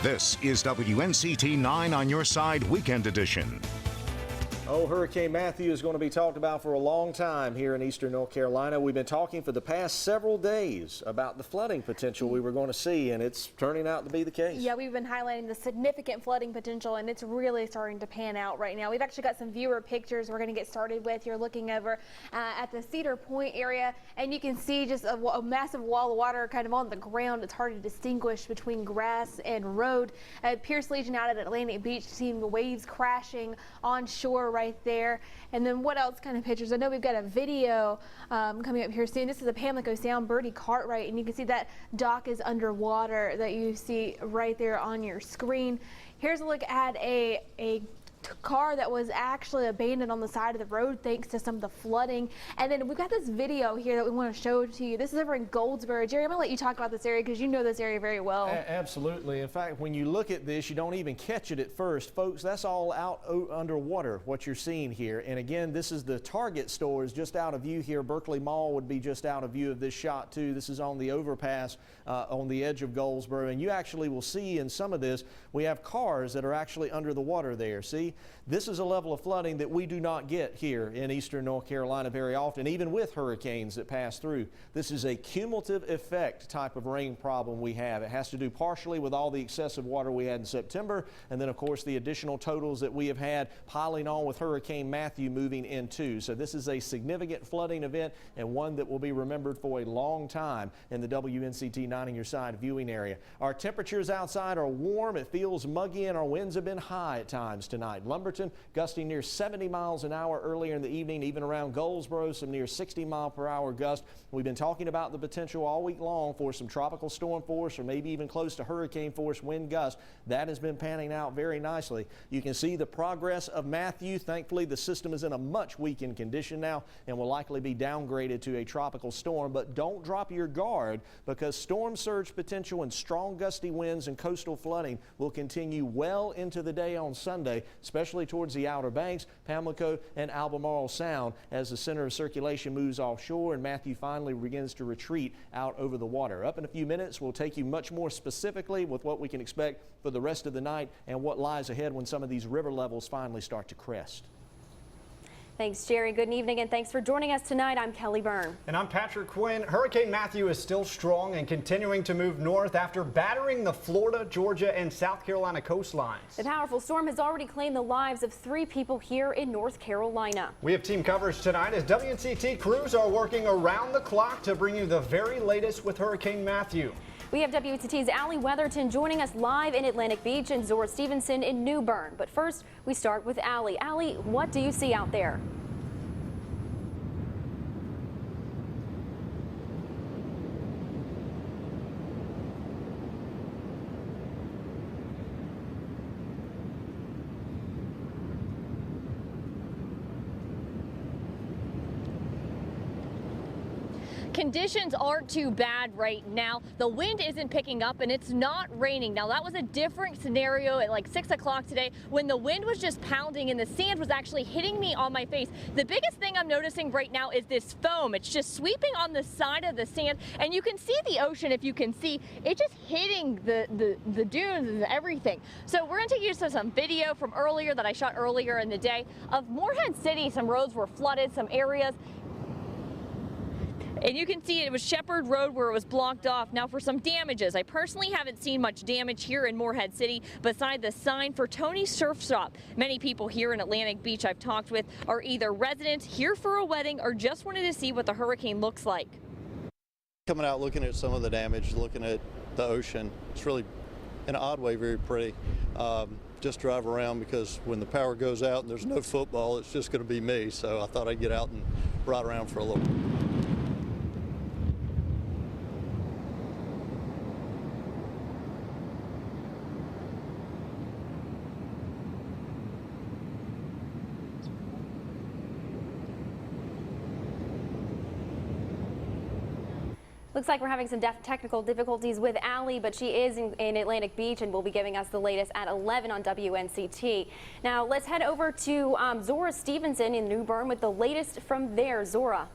This is WNCT 9 on your side weekend edition. Oh, Hurricane Matthew is going to be talked about for a long time here in eastern North Carolina. We've been talking for the past several days about the flooding potential we were going to see, and it's turning out to be the case. Yeah, we've been highlighting the significant flooding potential, and it's really starting to pan out right now. We've actually got some viewer pictures we're going to get started with. You're looking over at the Cedar Point area, and you can see just a massive wall of water kind of on the ground. It's hard to distinguish between grass and road. Pierce Legion out at Atlantic Beach, seeing the waves crashing on shore right there. And then what else kind of pictures? I know we've got a video coming up here soon. This is a Pamlico Sound Birdie Cartwright, and you can see that dock is underwater that you see right there on your screen. Here's a look at a car that was actually abandoned on the side of the road thanks to some of the flooding. And then we've got this video here that we want to show to you. This is over in Goldsboro. Jerry, I'm going to let you talk about this area because you know this area very well. Absolutely. In fact, when you look at this, you don't even catch it at first. Folks, that's all out underwater, what you're seeing here. And again, this is the Target store is just out of view here. Berkeley Mall would be just out of view of this shot too. This is on the overpass on the edge of Goldsboro. And you actually will see in some of this, we have cars that are actually under the water there. See? This is a level of flooding that we do not get here in eastern North Carolina very often, even with hurricanes that pass through. This is a cumulative effect type of rain problem we have. It has to do partially with all the excessive water we had in September, and then of course the additional totals that we have had piling on with Hurricane Matthew moving in too. So this is a significant flooding event and one that will be remembered for a long time in the WNCT 9 on your side viewing area. Our temperatures outside are warm. It feels muggy, and our winds have been high at times tonight. Lumberton gusting near 70 miles an hour earlier in the evening, even around Goldsboro, some near 60-mile-per-hour gusts. We've been talking about the potential all week long for some tropical storm force or maybe even close to hurricane force wind gusts. That has been panning out very nicely. You can see the progress of Matthew. Thankfully, the system is in a much weakened condition now and will likely be downgraded to a tropical storm. But don't drop your guard, because storm surge potential and strong gusty winds and coastal flooding will continue well into the day on Sunday, especially towards the Outer Banks, Pamlico, and Albemarle Sound as the center of circulation moves offshore and Matthew finally begins to retreat out over the water. Up in a few minutes, we'll take you much more specifically with what we can expect for the rest of the night and what lies ahead when some of these river levels finally start to crest. Thanks, Jerry. Good evening, and thanks for joining us tonight. I'm Kelly Byrne. And I'm Patrick Quinn. Hurricane Matthew is still strong and continuing to move north after battering the Florida, Georgia, and South Carolina coastlines. The powerful storm has already claimed the lives of 3 people here in North Carolina. We have team coverage tonight as WNCT crews are working around the clock to bring you the very latest with Hurricane Matthew. We have WNCT's Allie Weatherton joining us live in Atlantic Beach and Zora Stevenson in Newburn. But first, we start with Allie. Allie, what do you see out there? Conditions aren't too bad right now. The wind isn't picking up and it's not raining. Now that was a different scenario at like 6 o'clock today when the wind was just pounding and the sand was actually hitting me on my face. The biggest thing I'm noticing right now is this foam. It's just sweeping on the side of the sand, and you can see the ocean. If you can see, it's just hitting the dunes and everything. So we're going to take you to some video from earlier that I shot earlier in the day of Morehead City. Some roads were flooded, some areas. And you can see it was Shepherd Road where it was blocked off. Now for some damages, I personally haven't seen much damage here in Morehead City beside the sign for Tony's Surf Shop. Many people here in Atlantic Beach I've talked with are either residents here for a wedding or just wanted to see what the hurricane looks like. Coming out looking at some of the damage, looking at the ocean, it's really in an odd way very pretty. Just drive around because when the power goes out and there's no football, it's just going to be me. So I thought I'd get out and ride around for a little. Looks like we're having some technical difficulties with Allie, but she is in Atlantic Beach and will be giving us the latest at 11 on WNCT. Now let's head over to Zora Stevenson in Newburn with the latest from there. Zora.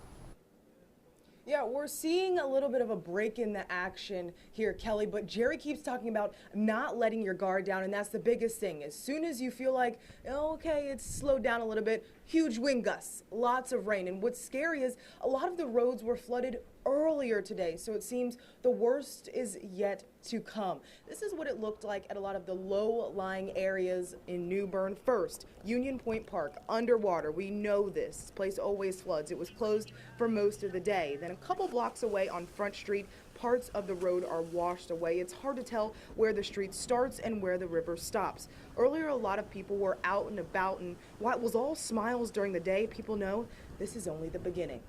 Yeah, we're seeing a little bit of a break in the action here, Kelly, but Jerry keeps talking about not letting your guard down, and that's the biggest thing. As soon as you feel like, oh, okay, it's slowed down a little bit, huge wind gusts, lots of rain. And what's scary is a lot of the roads were flooded earlier today, so it seems the worst is yet to come. This is what it looked like at a lot of the low-lying areas in Newburn. First, Union Point Park, underwater. We know this place always floods. It was closed for most of the day. Then a couple blocks away on Front Street, parts of the road are washed away. It's hard to tell where the street starts and where the river stops. Earlier, a lot of people were out and about, and while it was all smiles during the day, people know this is only the beginning.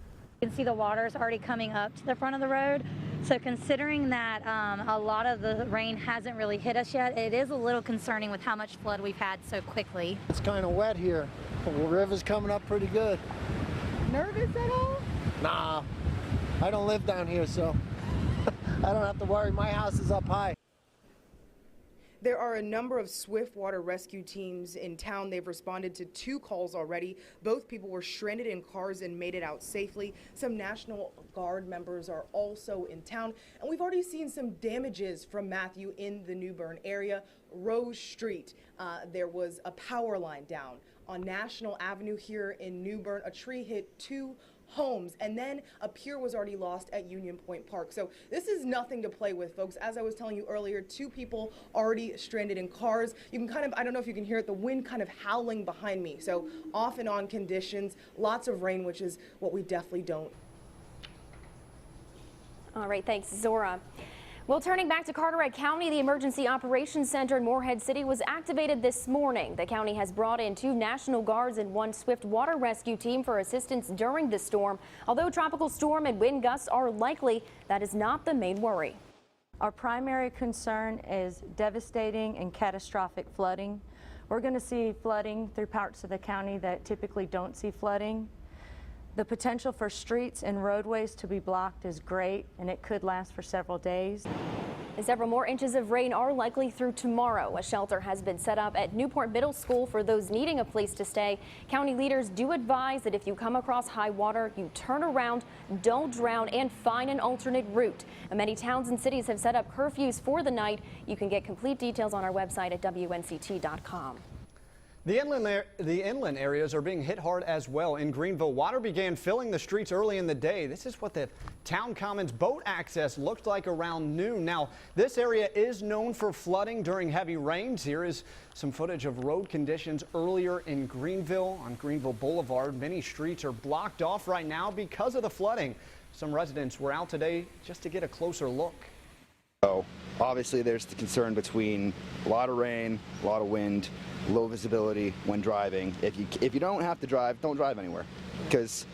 You can see the water is already coming up to the front of the road. So considering that a lot of the rain hasn't really hit us yet, it is a little concerning with how much flood we've had so quickly. It's kind of wet here. The river's coming up pretty good. Nervous at all? Nah, I don't live down here, so I don't have to worry. My house is up high. There are a number of swift water rescue teams in town. They've responded to 2 calls already. Both people were stranded in cars and made it out safely. Some National Guard members are also in town. And we've already seen some damages from Matthew in the Newburn area. Rose Street, there was a power line down. On National Avenue here in Newburn, a tree hit 2 homes, and then a pier was already lost at Union Point Park. So this is nothing to play with, folks. As I was telling you earlier, 2 people already stranded in cars. You can kind of, I don't know if you can hear it, the wind kind of howling behind me. So off and on conditions, lots of rain, which is what we definitely don't. All right, thanks, Zora. Well, turning back to Carteret County, the Emergency Operations Center in Morehead City was activated this morning. The county has brought in 2 National Guards and 1 swift water rescue team for assistance during the storm. Although tropical storm and wind gusts are likely, that is not the main worry. Our primary concern is devastating and catastrophic flooding. We're going to see flooding through parts of the county that typically don't see flooding. The potential for streets and roadways to be blocked is great, and it could last for several days. And several more inches of rain are likely through tomorrow. A shelter has been set up at Newport Middle School for those needing a place to stay. County leaders do advise that if you come across high water, you turn around, don't drown, and find an alternate route. And many towns and cities have set up curfews for the night. You can get complete details on our website at WNCT.com. The inland areas are being hit hard as well. In Greenville, water began filling the streets early in the day. This is what the Town Commons boat access looked like around noon. Now, this area is known for flooding during heavy rains. Here is some footage of road conditions earlier in Greenville on Greenville Boulevard. Many streets are blocked off right now because of the flooding. Some residents were out today just to get a closer look. So obviously there's the concern between a lot of rain, a lot of wind, low visibility when driving. If you don't have to drive, don't drive anywhere, because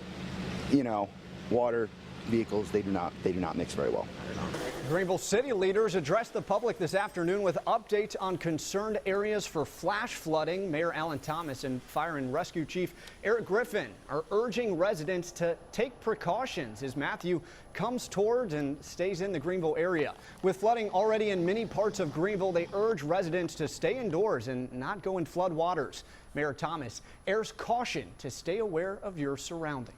you know, water, vehicles, they do not mix very well. Greenville city leaders addressed the public this afternoon with updates on concerned areas for flash flooding. Mayor Alan Thomas and Fire and Rescue Chief Eric Griffin are urging residents to take precautions as Matthew comes toward and stays in the Greenville area. With flooding already in many parts of Greenville, they urge residents to stay indoors and not go in flood waters. Mayor Thomas airs caution to stay aware of your surroundings.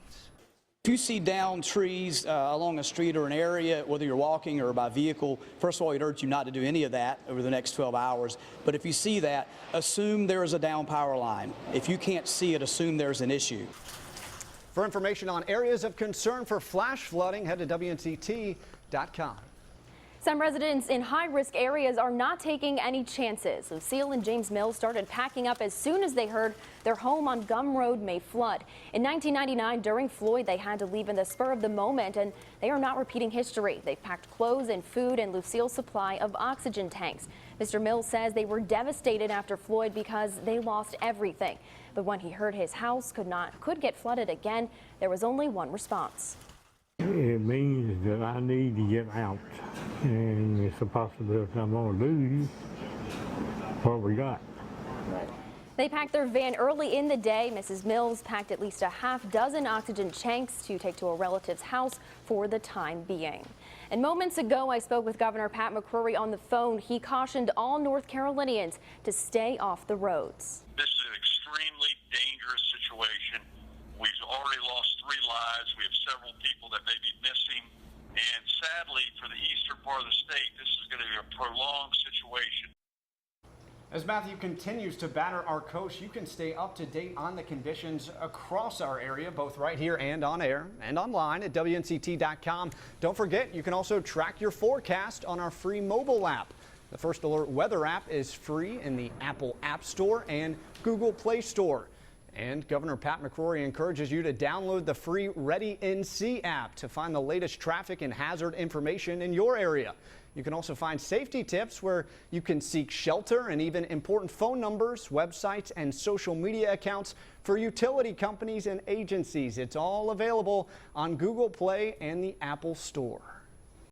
If you see downed trees along a street or an area, whether you're walking or by vehicle, first of all, we'd urge you not to do any of that over the next 12 hours. But if you see that, assume there is a down power line. If you can't see it, assume there's an issue. For information on areas of concern for flash flooding, head to WNCT.com. Some residents in high-risk areas are not taking any chances. Lucille and James Mills started packing up as soon as they heard their home on Gum Road may flood. In 1999, during Floyd, they had to leave in the spur of the moment, and they are not repeating history. They've packed clothes and food and Lucille's supply of oxygen tanks. Mr. Mills says they were devastated after Floyd because they lost everything. But when he heard his house could get flooded again, there was only one response. It means that I need to get out, and it's a possibility I'm going to lose what we got. They packed their van early in the day. Mrs. Mills packed at least a half-dozen oxygen tanks to take to a relative's house for the time being. And moments ago, I spoke with Governor Pat McCrory on the phone. He cautioned all North Carolinians to stay off the roads. This is an extremely dangerous situation. We've already lost 3 lives. We have several people that may be missing. And sadly, for the eastern part of the state, this is going to be a prolonged situation. As Matthew continues to batter our coast, you can stay up to date on the conditions across our area, both right here and on air and online at WNCT.com. Don't forget, you can also track your forecast on our free mobile app. The First Alert Weather app is free in the Apple App Store and Google Play Store. And Governor Pat McCrory encourages you to download the free Ready NC app to find the latest traffic and hazard information in your area. You can also find safety tips where you can seek shelter and even important phone numbers, websites, and social media accounts for utility companies and agencies. It's all available on Google Play and the Apple Store.